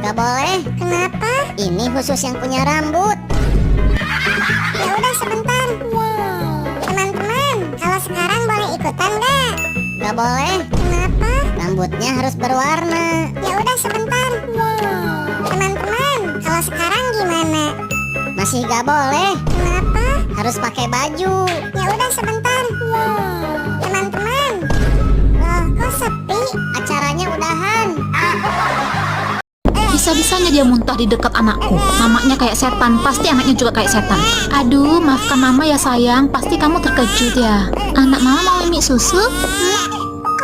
Gak boleh. Kenapa? Ini khusus yang punya rambut. Ya udah sebentar. Teman-teman, kalau sekarang boleh ikutan nggak? Gak boleh. Kenapa? Rambutnya harus berwarna. Ya udah sebentar. Teman-teman, kalau sekarang gimana? Masih gak boleh. Kenapa? Harus pakai baju. Ya udah sebentar. Teman-teman, loh kok sepi? Acaranya udahan. Bisa-bisanya dia muntah di dekat anakku. Mamanya kayak setan, pasti anaknya juga kayak setan. Aduh, maafkan mama ya sayang, pasti kamu terkejut ya. Anak mama mau mimi susu?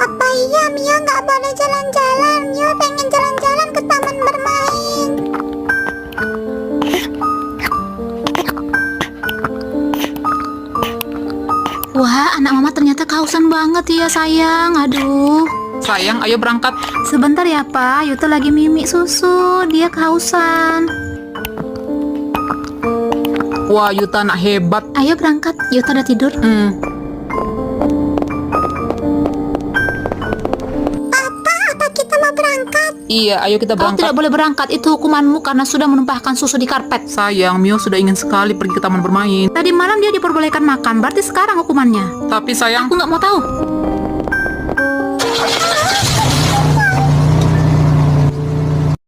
Apa iya Mio nggak boleh jalan-jalan? Mio pengen jalan-jalan ke taman bermain. Wah, anak mama ternyata kehausan banget ya sayang. Aduh. Sayang, ayo berangkat. Sebentar ya Pak, Yuta lagi mimi susu, dia kehausan. Wah, Yuta anak hebat. Ayo berangkat, Yuta udah tidur. Papa, apa kita mau berangkat? Iya, ayo kita Kau berangkat. tidak boleh berangkat, itu hukumanmu karena sudah menumpahkan susu di karpet. Sayang, Mio sudah ingin sekali pergi ke taman bermain. Tadi malam dia diperbolehkan makan, berarti sekarang hukumannya. Tapi sayang, Aku nggak mau tahu.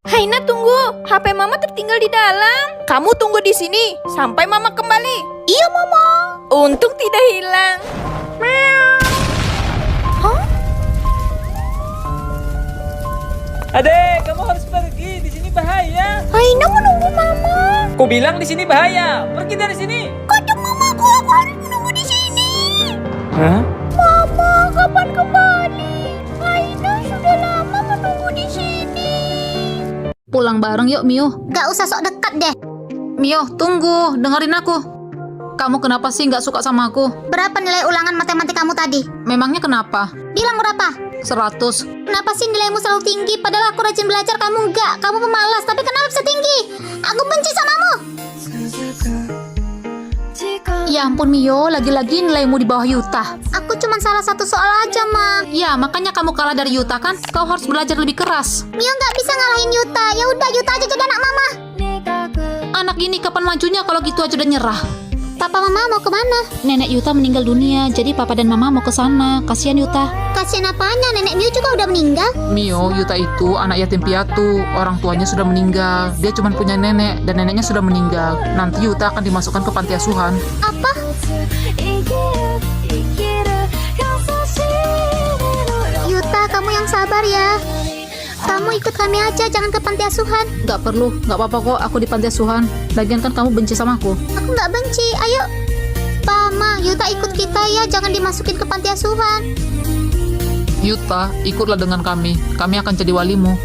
Haina tunggu, HP Mama tertinggal di dalam. Kamu tunggu di sini sampai Mama kembali. Iya Mama. Untung tidak hilang. Meow. Hah? Adek, kamu harus pergi. Di sini bahaya. Haina menunggu Mama. Ku bilang di sini bahaya. Pergi dari sini. Kocok Mamaku, aku harus menunggu di sini. Hah? Mama, kapan kembali? Haina sudah lama menunggu di sini. Pulang bareng yuk Mio. Gak usah sok dekat deh. Mio, tunggu, dengerin aku. Kamu kenapa sih nggak suka sama aku? Berapa nilai ulangan matematika kamu tadi? Memangnya kenapa? Bilang berapa? 100. Kenapa sih nilaimu selalu tinggi? Padahal aku rajin belajar, kamu enggak. Kamu pemalas, tapi kenapa bisa tinggi? Aku benci samamu. Ya ampun Mio, lagi-lagi nilaimu di bawah Yuta. Aku cuma salah satu soal aja, Ma. Ya, makanya kamu kalah dari Yuta kan? Kau harus belajar lebih keras. Mio nggak bisa ngalahin Yuta. Ya udah, Yuta aja jadi anak Mama. Anak ini kapan majunya kalau gitu aja udah nyerah. Papa Mama mau kemana? Nenek Yuta meninggal dunia, jadi papa dan mama mau ke sana. Kasihan Yuta. Kasian apanya? Nenek Mio juga udah meninggal. Mio, Yuta itu anak yatim piatu. Orang tuanya sudah meninggal. Dia cuma punya nenek dan neneknya sudah meninggal. Nanti Yuta akan dimasukkan ke panti asuhan. Apa? Yuta, kamu yang sabar ya. Kamu ikut kami aja, jangan ke panti asuhan. Gak perlu, gak apa-apa kok aku di panti asuhan. Lagian kan kamu benci sama aku. Aku nggak benci. Ayo, Mama, Yuta ikut kita ya, jangan dimasukin ke panti asuhan. Yuta, ikutlah dengan kami. Kami akan jadi walimu.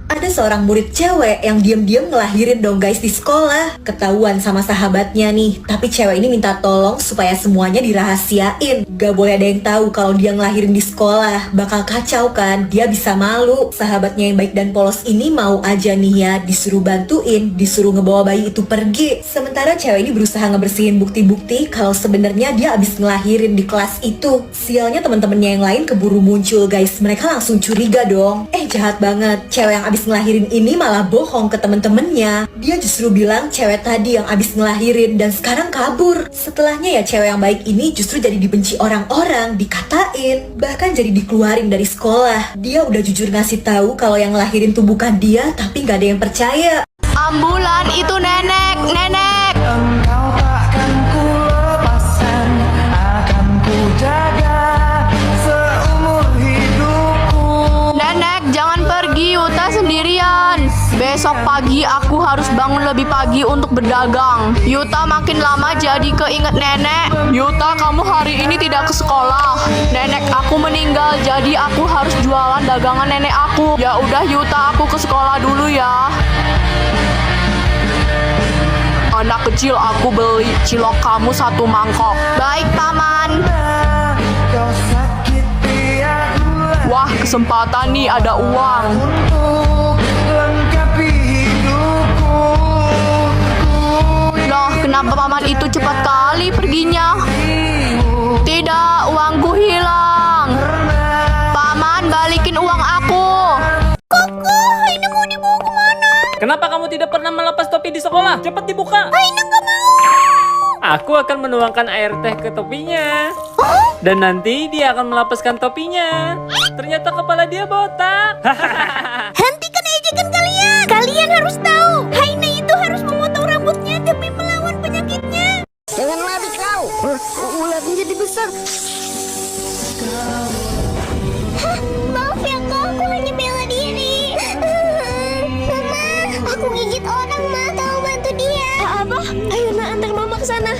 Ada seorang murid cewek yang diam-diam ngelahirin dong guys di sekolah. Ketahuan sama sahabatnya nih. Tapi cewek ini minta tolong supaya semuanya dirahasiain. Gak boleh ada yang tahu kalau dia ngelahirin di sekolah. Bakal kacau kan? Dia bisa malu. Sahabatnya yang baik dan polos ini mau aja nih ya disuruh bantuin, disuruh ngebawa bayi itu pergi. Sementara cewek ini berusaha ngebersihin bukti-bukti kalau sebenarnya dia abis ngelahirin di kelas itu. Sialnya teman-temannya yang lain keburu muncul guys. Mereka langsung curiga dong. Jahat banget. Cewek yang abis ngelahirin ini malah bohong ke temen-temennya. Dia justru bilang cewek tadi yang abis ngelahirin dan sekarang kabur. Setelahnya ya cewek yang baik ini justru jadi dibenci orang-orang, dikatain, bahkan jadi dikeluarin dari sekolah. Dia udah jujur ngasih tahu kalau yang ngelahirin tuh bukan dia, tapi nggak ada yang percaya. Ambulan itu nenek, nenek. Engkau takkan ku lepaskan, akan ku jaga seumur hidupku. Nenek, jangan pergi, Yuta sendirian. Besok pagi aku harus bangun lebih pagi untuk berdagang. Yuta makin lama jadi keinget nenek. Yuta, kamu hari ini tidak ke sekolah. Nenek aku meninggal, jadi aku harus jualan dagangan nenek aku. Ya udah Yuta, aku ke sekolah dulu ya. Anak kecil, aku beli cilok kamu 1 mangkok. Baik, Paman. Kau sakiti aku Wah, kesempatan nih, ada uang. untuk lengkapi hidupku. Loh, kenapa Paman itu cepat kali perginya? Tidak, uangku hilang. Paman, balikin uang aku. Kakak, ini mau dibawa pernah melepas topi di sekolah. Cepat dibuka. Aku akan menuangkan air teh ke topinya. Dan nanti dia akan melepaskan topinya. Ternyata kepala dia botak. Hentikan ejekan kalian. Kalian harus tahu, Haina itu harus memotong rambutnya demi melawan penyakitnya. Jangan lari kau. Ularnya jadi besar. Maaf ya kak, aku hanya bela diri. Mama, aku gigit orang, Ma. Tolong bantu dia. Apa? Ayo nak, antar mama ke sana.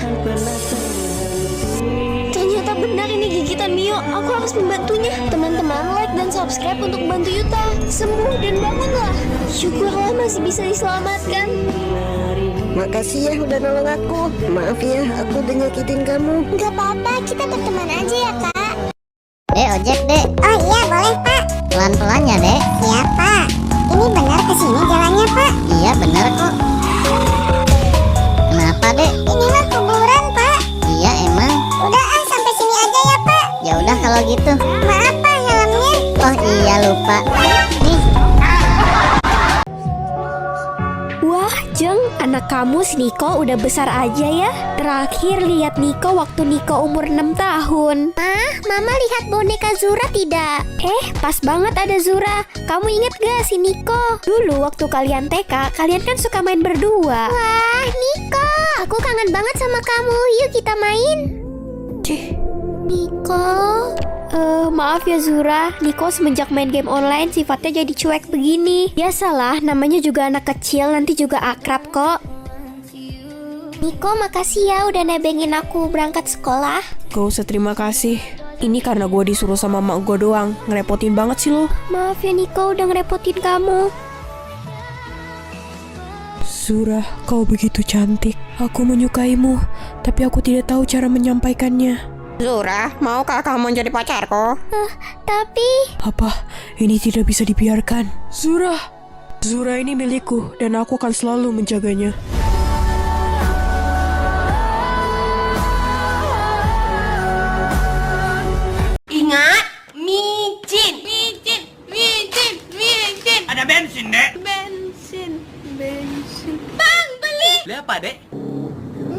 Ternyata benar ini gigitan Mio. Aku harus membantunya. Teman-teman, like dan subscribe untuk bantu Yuta sembuh dan bangunlah. Syukurlah masih bisa diselamatkan. Makasih ya udah nolong aku. Maaf ya, aku udah nyakitin kamu. Gak apa-apa, kita berteman aja ya kak. Dek, ojek, Dek. Oh iya, boleh pak. Pelan-pelan ya, Dek. Siap pak. Ini benar kesini jalannya pak. Iya, bener kok. Kenapa, Dek? Ini mah kuburan pak. Iya, emang. Udah sampai sini aja ya pak. Ya udah kalau gitu. Maaf pak, helmnya. Oh iya, lupa. Nih, Wah, Jeng, anak kamu si Niko udah besar aja ya. Terakhir lihat Niko waktu Niko umur 6 tahun. Mama lihat boneka Zura tidak? Pas banget ada Zura. Kamu inget gak si Niko? Dulu waktu kalian TK, kalian kan suka main berdua. Wah, Niko, aku kangen banget sama kamu. Yuk kita main. Niko. Maaf ya Zura, Niko semenjak main game online sifatnya jadi cuek begini. Biasalah, namanya juga anak kecil, nanti juga akrab kok. Niko, makasih ya udah nebengin aku berangkat sekolah. Gak usah terima kasih. Ini karena gue disuruh sama mak gue doang. Ngerepotin banget sih lo. Maaf ya Niko udah ngerepotin kamu. Zura, kau begitu cantik. Aku menyukaimu, tapi aku tidak tahu cara menyampaikannya. Zura, maukah kamu jadi pacarku? Tapi... Apa? Ini tidak bisa dibiarkan. Zura ini milikku dan aku akan selalu menjaganya. Ingat, micin. Ada bensin, Dek. Bensin. Bang, beli. Beli apa, Dek?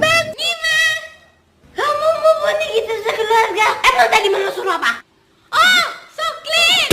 Bang, gimana? Kamu mau bunuh kita sekeluarga? Emang tadi mana suruh apa? Oh, suklit.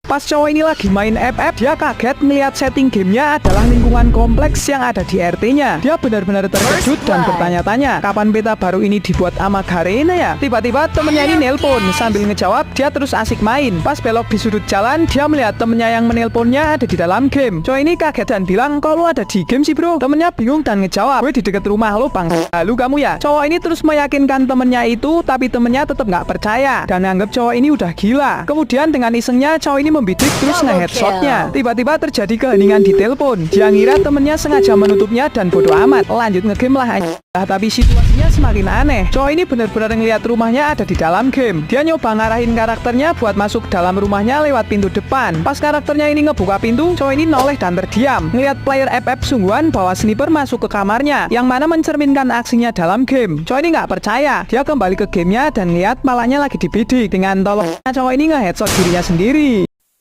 Pas cowok ini lagi main FF, dia kaget melihat setting gamenya adalah lingkungan kompleks yang ada di RT-nya. Dia benar-benar terkejut dan bertanya-tanya, kapan beta baru ini dibuat sama Garena ya? Tiba-tiba temennya ini nelpon. Sambil ngejawab, dia terus asik main. Pas belok di sudut jalan, dia melihat temennya yang menelponnya ada di dalam game. Cowok ini kaget dan bilang, kok lu ada di game sih bro? Temennya bingung dan ngejawab, gue di deket rumah lo bang. Lalu kamu ya? Cowok ini terus meyakinkan temennya itu, tapi temennya tetap nggak percaya dan anggap cowok ini udah gila. Kemudian dengan isengnya, cowok ini membidik terus nge-headshotnya. Tiba-tiba terjadi keheningan di telepon. Dia ngira temennya sengaja menutupnya dan bodoh amat. Lanjut ngegame lah aja. Tapi situasinya semakin aneh. Cowok ini benar-benar ngeliat rumahnya ada di dalam game. Dia nyoba ngarahin karakternya buat masuk dalam rumahnya lewat pintu depan. Pas karakternya ini ngebuka pintu, cowok ini noleh dan terdiam. Ngeliat player FF sungguhan bawa sniper masuk ke kamarnya, yang mana mencerminkan aksinya dalam game. Cowok ini nggak percaya. Dia kembali ke gamenya dan lihat malahnya lagi dibidik. Dengan tolong cowok ini nge-headshot dirinya sendiri.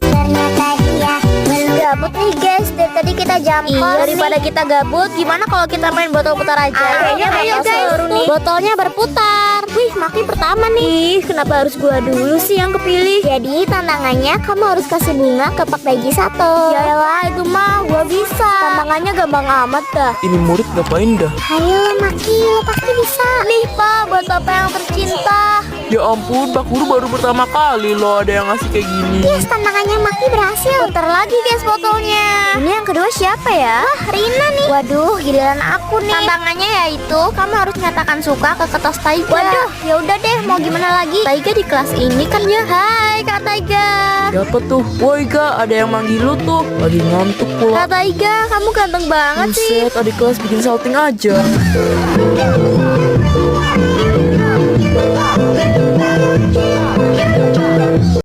Ternyata dia belum gabut nih guys. Dari tadi kita jampol. Daripada kita gabut, gimana kalau kita main botol putar aja? Ayo guys, nih. Botolnya berputar. Wih, Maki pertama nih. kenapa harus gua dulu sih yang kepilih? Jadi tantangannya kamu harus kasih bunga ke Pak Beji 1. Yaelah, itu mah gua bisa. Tantangannya gampang amat dah. Ini murid ngapain dah? Ayo Maki, lo pasti bisa. Nih Pak, buat Bapak yang tercinta. Ya ampun, Pak Guru baru pertama kali loh ada yang ngasih kayak gini. Yes, tantangannya Maki berhasil. Putar lagi guys botolnya. Ini yang kedua siapa ya? Rina nih. Waduh, giliran aku nih. Tantangannya yaitu kamu harus nyatakan suka ke ketos Taiga. Waduh, ya udah deh, mau gimana lagi? Taiga di kelas ini kan ya. Hai Kak Taiga. Siapa tuh? Woi Kak, ada yang manggil lu tuh. Lagi ngantuk pula. Kak Taiga, kamu ganteng banget sih. Buset, adik kelas bikin salting aja.